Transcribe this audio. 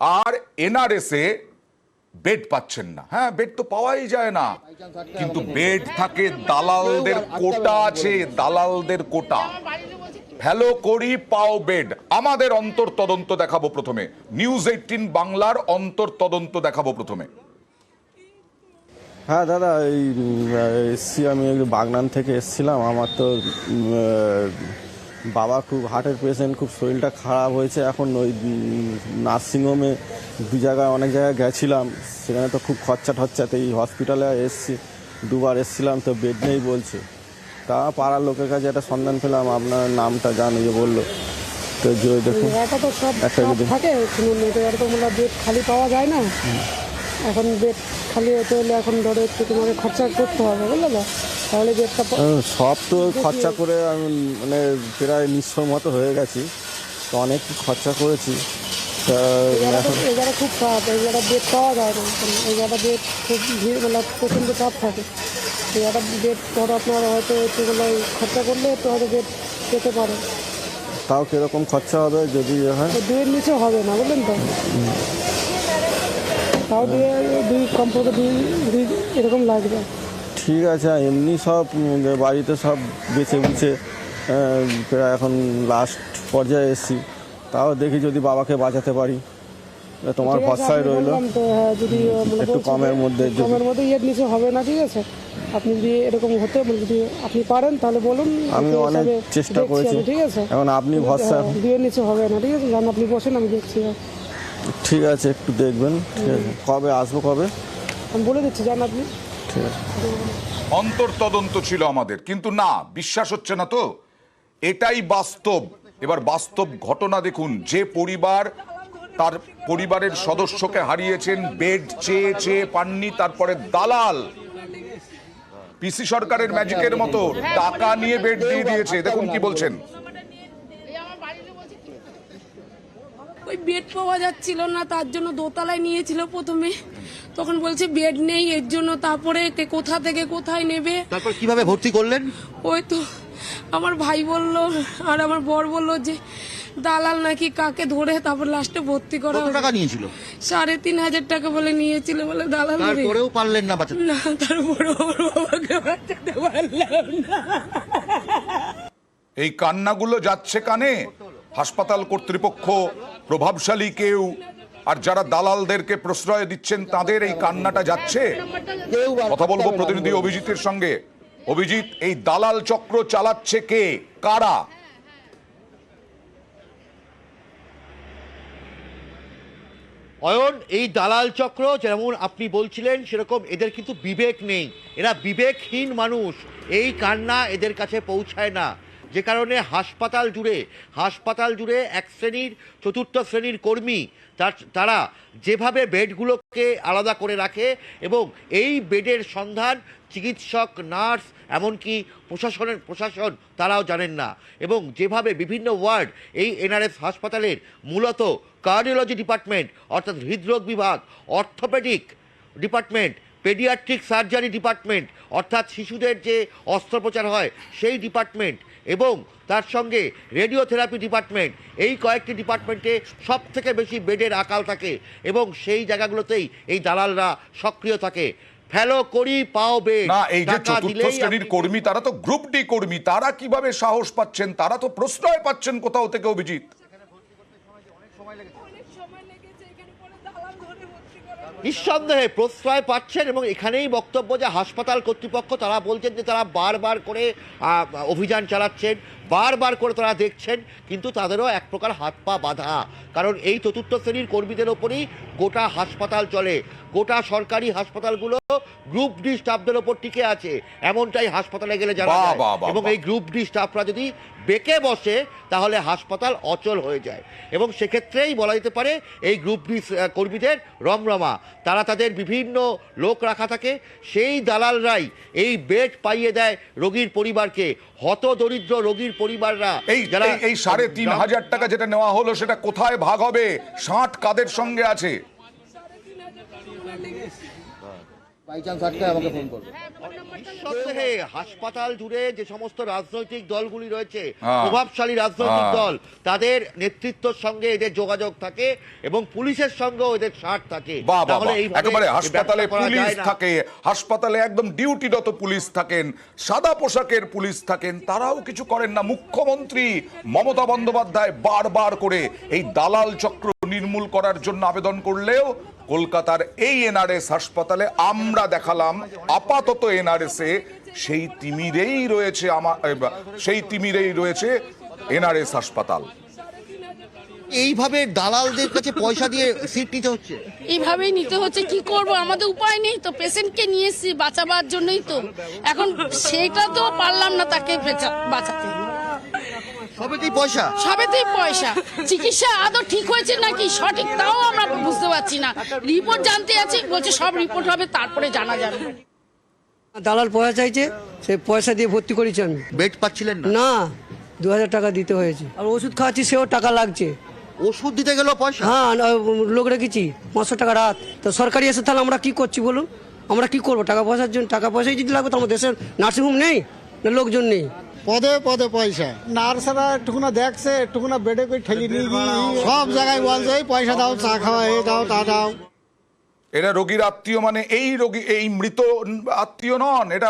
আর এনআরএসে bed পাচ্ছেন না। হ্যাঁ, বেড তো পাওয়াই যায় না, কিন্তু বেড থাকে, দালালদের কোটা আছে, দালালদের কোটা। হ্যালো করি পাও বেড। আমাদের অন্তর তদন্ত দেখাবো প্রথমে, নিউজ 18 বাংলার অন্তর তদন্ত দেখাবো প্রথমে। হ্যাঁ দাদা, এই এসছি আমি বাগনান থেকে এসছিলাম। আমার তো বাবা খুব হার্টের পেশেন্ট, খুব শরীরটা খারাপ হয়েছে। এখন ওই নার্সিংহোমে দু জায়গায় অনেক জায়গায় গেছিলাম, সেখানে তো খুব খরচা ঠরচাতে এই হসপিটালে এসছি, দুবার এসছিলাম, তো বেড নেই বলছে। তা পাড়ার লোকের কাছে একটা সন্ধান পেলাম, আপনার নামটা জানিয়ে বললো। তো দেখুন একটা থাকে বেড খালি পাওয়া যায় না। এখন বেড খালি হতে হলে এখন ধরো একটু তোমাকে খরচা করতে হবে, বুঝলে তো? তাহলে বেডটা সব তো খরচা করে আমি মানে প্রায় নিঃস্বর মতো হয়ে গেছি, তো অনেক খরচা করেছি। এবারে খুব চাপ, এবারে বেড পাওয়া যায় না। এবারে বেড খুব ভিড়, মানে প্রচণ্ড চাপ থাকে। এবারে বেড ধরো আপনার হয়তো একটু খরচা করলে একটু হয়তো বেড পেতে পারে। তাও কিরকম খরচা হবে যদি হয়? দুইয়ের নিচে হবে না, বুঝলেন তো? তাও দুই কমপক্ষে দুই এরকম লাগবে। ঠিক আছে, এমনি সব বাড়িতে সব বেছে বুঝে প্রায় এখন লাস্ট পর্যায়ে এসেছি। তাও দেখি যদি বাবাকে বাঁচাতে পারি, তোমার ভরসায় রইল। যদি একটু কমের মধ্যে এর নিচে হবে না, ঠিক আছে? আপনি যদি এরকম হতে যদি আপনি পারেন তাহলে বলুন। আমি অনেক চেষ্টা করেছি, ঠিক আছে? এখন আপনি ভরসা। দুইয়ের নিচে হবে না, ঠিক আছে? জান আপনি বসেন, আমি দেখছি। ঠিক আছে, একটু দেখবেন। ঠিক আছে, কবে আসবো, কবে আমি বলে দিচ্ছি, জান আপনি। ঠিক আছে। অন্তর তদন্ত ছিল আমাদের, কিন্তু না, বিশ্বাস হচ্ছে না তো। এটাই বাস্তব। এবার বাস্তব ঘটনা দেখুন। যে পরিবার তার পরিবারের সদস্যকে হারিয়েছেন, বেড চেয়ে চেয়ে পাননি, তারপরে দালাল পিসি সরকারের ম্যাজিকের মতো টাকা নিয়ে বেড দিয়ে দিয়েছে। দেখুন কি বলছেন। ওই বেড পাওয়া যাচ্ছিল না, তার জন্য দোতলায় নিয়েছিল প্রথমে। তখন বলছে বেড নেই, এর জন্য তারপরে কোথা থেকে কোথায় নেবে। তারপর কিভাবে ভর্তি করলেন? ওই তো আমার ভাই বলল আর আমার বর বলল যে দালাল নাকি কাকে ধরে তারপর লাস্টে ভর্তি করা। কত টাকা নিয়েছিল? ৩,৫০০ টাকা বলে নিয়েছিল, বলে দালাল। তারপরেও পারলেন না বাঁচাতে? না, তারপরে আমার বাবাকে বাঁচাতে পারলাম না। এই কান্নাগুলো যাচ্ছে কানে। হাসপাতাল কর্তৃপক্ষ, প্রভাবশালী কেউ, আর যারা দালালদেরকে প্রশ্রয় দিচ্ছেন তাদের এই কান্নাটা যাচ্ছে। কথা বলবো প্রতিনিধি অভিজিতের সঙ্গে। অভিজিৎ, এই দালাল চক্র চালাচ্ছে কে, কারা? অয়ন, এই দালাল চক্র যেমন আপনি বলছিলেন সেরকম এদের কিন্তু বিবেক নেই। এরা বিবেকহীন মানুষ। এই কান্না এদের কাছে পৌঁছায় না, যে কারণে হাসপাতাল জুড়ে এক শ্রেণীর, চতুর্থ শ্রেণীর কর্মী তারা যেভাবে বেডগুলোকে আলাদা করে রাখে, এবং এই বেডের সন্ধান চিকিৎসক, নার্স, এমনকি প্রশাসন তারাও জানেন না। এবং যেভাবে বিভিন্ন ওয়ার্ড এই এনআরএস হাসপাতালের, মূলত কার্ডিওলজি ডিপার্টমেন্ট অর্থাৎ হৃদরোগ বিভাগ, orthopaedic department, paediatric surgery department অর্থাৎ শিশুদের যে অস্ত্রোপচার হয় সেই ডিপার্টমেন্ট, এবং তার সঙ্গে রেডিওথেরাপি ডিপার্টমেন্ট, এই কয়েকটি ডিপার্টমেন্টে সব থেকে বেশি বেডের আকাল থাকে, এবং সেই জায়গাগুলোতেই এই দালালরা সক্রিয় থাকে। ফেলো করি পাও বেড। না, এই যে চতুর্থ শ্রেণীর কর্মী, তারা তো গ্রুপ ডি কর্মী, তারা কিভাবে সাহস পাচ্ছেন? তারা তো প্রশ্রয় পাচ্ছেন কোথাও থেকে, অভিজিৎ। নিঃসন্দেহে প্রশ্রয় পাচ্ছেন, এবং এখানেই বক্তব্য যে হাসপাতাল কর্তৃপক্ষ তারা বলছেন যে তারা বারবার করে অভিযান চালাচ্ছেন, বারবার করে তারা দেখছেন, কিন্তু তাদেরও এক প্রকার হাত পা বাঁধা। কারণ এই চতুর্থ শ্রেণীর কর্মীদের ওপরই গোটা হাসপাতাল চলে। গোটা সরকারি হাসপাতালগুলো গ্রুপ ডি স্টাফদের ওপর টিকে আছে, এমনটাই হাসপাতালে গেলে জানা যায়। এবং এই গ্রুপ ডি স্টাফরা যদি বেঁকে বসে তাহলে হাসপাতাল অচল হয়ে যায়, এবং সেক্ষেত্রেই বলা যেতে পারে এই গ্রুপ ডি কর্মীদের রমরমা। তারা তাদের বিভিন্ন লোক রাখা থাকে, সেই দালালরাই এই বেড পাইয়ে দেয় রোগীর পরিবারকে। হতদরিদ্র রোগীর পরিবাররা এই ৩,৫০০ টাকা যেটা নেওয়া হলো, সেটা কোথায় ভাগ হবে? ৬০ কাদের সঙ্গে আছে? নিঃসন্দেহে হাসপাতাল জুড়ে যে সমস্ত রাজনৈতিক দলগুলি রয়েছে, হ্যাঁ। প্রভাবশালী রাজনৈতিক হ্যাঁ। দল, তাদের নেতৃত্বের সঙ্গে এদের যোগাযোগ থাকে এবং পুলিশের সঙ্গেও এদের সাথ থাকে। বাহ বাহ তাহলে বাহ। এইভাবে একেবারে এই হাসপাতালে ব্যবসা করা পুলিশ যায় না। থাকে, হাসপাতালে একদম ডিউটিরত পুলিশ থাকেন, সাদা পোশাকের পুলিশ থাকেন, তারাও কিছু করেন না। মুখ্যমন্ত্রী মমতা বন্দ্যোপাধ্যায় বারবার করে এই দালাল চক্র নির্মূল করার জন্য আবেদন করলেও কলকাতার এই এনআরএস হাসপাতালে আমরা দেখালাম আপাতত এনআরএস এ সেই তিমিরেই রয়েছে এনআরএস হাসপাতাল। এইভাবে দালালদের কাছে পয়সা দিয়ে সিট নিতে হচ্ছে। এইভাবেই নিতে হচ্ছে, কি করব, আমাদের উপায় নেই তো, পেশেন্টকে নিয়ে এসেছি বাঁচাবার জন্যই তো, এখন সেটা তো পারলাম না তাকে বাঁচাতে। সবেতেই পয়সা। সবেতেই পয়সা, চিকিৎসা আদৌ ঠিক হয়েছে নাকি সঠিক তাও আমরা বুঝতে পারছি না। রিপোর্ট জানতে আছি, বলছে সব রিপোর্ট হবে তারপরে জানা যাবে। দালাল পয়সা চাইছে, সেই পয়সা দিয়ে ভর্তি করেছি আমি। বেড পাচ্ছিলেন না? না, 2000 টাকা দিতে হয়েছে। আর ওষুধ খাওয়াচ্ছি, সেও টাকা লাগছে। ওষুধ দিতে গেল পয়সা। হ্যাঁ, লোক রেখেছি 500 টাকা রাত। তো সরকারি এসে তাহলে আমরা কি করছি বলুন? আমরা কি করবো টাকা পয়সার জন্য? টাকা পয়সাই যদি লাগবে তো আমাদের দেশের নার্সিংহোম নেই না লোকজন নেই? পদে পদে পয়সা, নার্সরা একটুকুনা দেখছে, একটুকুনা বেডে করে ঠেলি নিয়ে গিয়ে সব জায়গায় বলছে এই পয়সা দাও, চা খাওয়া, এই দাও তা দাও। এরা রোগীর আত্মীয়, মানে এই রোগী এই মৃত আত্মীয় নন, এটা